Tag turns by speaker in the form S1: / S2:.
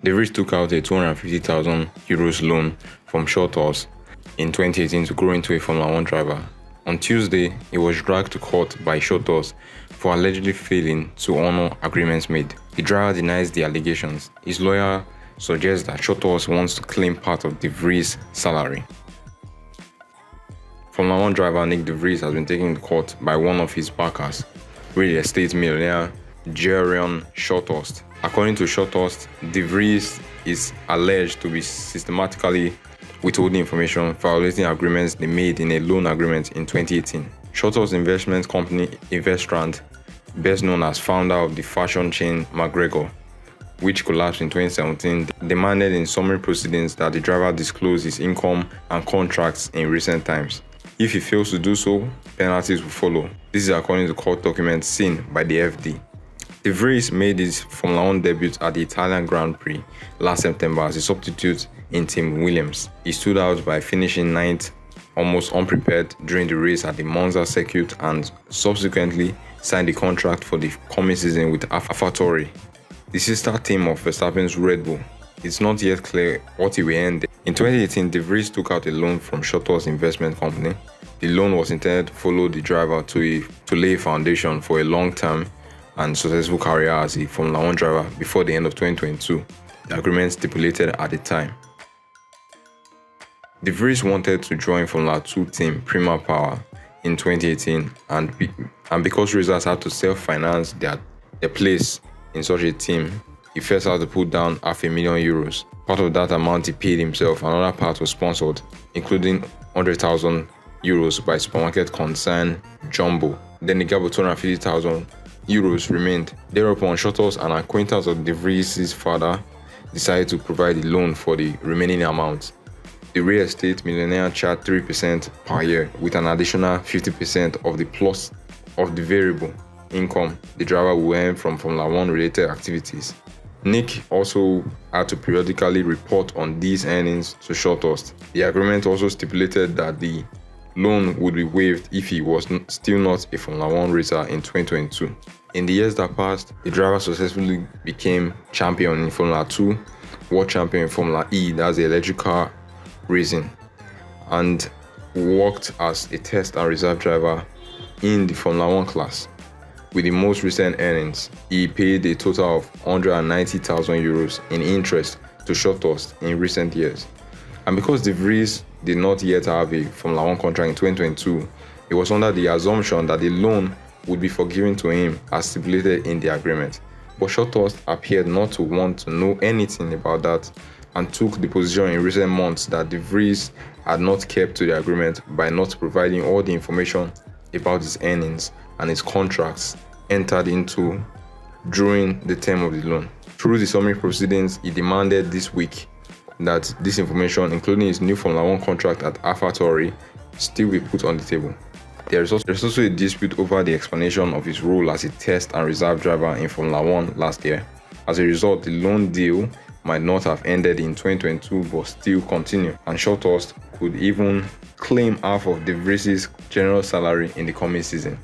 S1: De Vries took out a €250,000 loan from Shorthouse in 2018 to grow into a Formula One driver. On Tuesday, he was dragged to court by Shorthouse for allegedly failing to honor agreements made. The driver denies the allegations. His lawyer suggests that Shorthouse wants to claim part of De Vries' salary. Formula One driver Nyck De Vries has been taken to court by one of his backers, real estate millionaire Jerion Shorthouse. According to Shorthouse, De Vries is alleged to be systematically withholding information, violating agreements they made in a loan agreement in 2018. Shorthouse investment company Investrand, best known as founder of the fashion chain McGregor, which collapsed in 2017, demanded in summary proceedings that the driver disclose his income and contracts in recent times. If he fails to do so, penalties will follow. This is according to court documents seen by the FD. De Vries made his Formula One debut at the Italian Grand Prix last September as a substitute in Team Williams. He stood out by finishing ninth, almost unprepared during the race at the Monza circuit, and subsequently signed a contract for the coming season with AlphaTauri, the sister team of Verstappen's Red Bull. It's not yet clear what he will earn. In 2018, De Vries took out a loan from Shorthouse Investment Company. The loan was intended to follow the driver to lay a foundation for a long-term and successful career as a Formula One driver before the end of 2022, the agreement stipulated at the time. De Vries wanted to join Formula 2 team Prima Power in 2018, and because racers had to self-finance their place in such a team, he first had to put down €500,000. Part of that amount he paid himself, another part was sponsored, including €100,000 by supermarket concern Jumbo. Then the gap of €250,000 remained. Thereupon, Shorthouse, an acquaintance of De Vries' father, decided to provide the loan for the remaining amount. The real estate millionaire charged 3% per year, with an additional 50% of the plus of the variable income the driver will earn from Formula One related activities. Nyck also had to periodically report on these earnings to Shorthouse. The agreement also stipulated that the loan would be waived if he was still not a Formula One racer in 2022. In the years that passed, the driver successfully became champion in Formula 2, world champion in Formula E, that's the electric car racing, and worked as a test and reserve driver in the Formula 1 class. With the most recent earnings, he paid a total of €190,000 in interest to Shorthouse in recent years. And because De Vries did not yet have a Formula 1 contract in 2022, it was under the assumption that the loan would be forgiven to him as stipulated in the agreement. But Shorthouse appeared not to want to know anything about that and took the position in recent months that De Vries had not kept to the agreement by not providing all the information about his earnings and his contracts entered into during the term of the loan. Through the summary proceedings, he demanded this week that this information, including his new Formula 1 contract at AlphaTauri, still be put on the table. There's also a dispute over the explanation of his role as a test and reserve driver in Formula 1 last year. As a result, the loan deal might not have ended in 2022 but still continue, and Shorthouse could even claim half of De Vries' general salary in the coming season.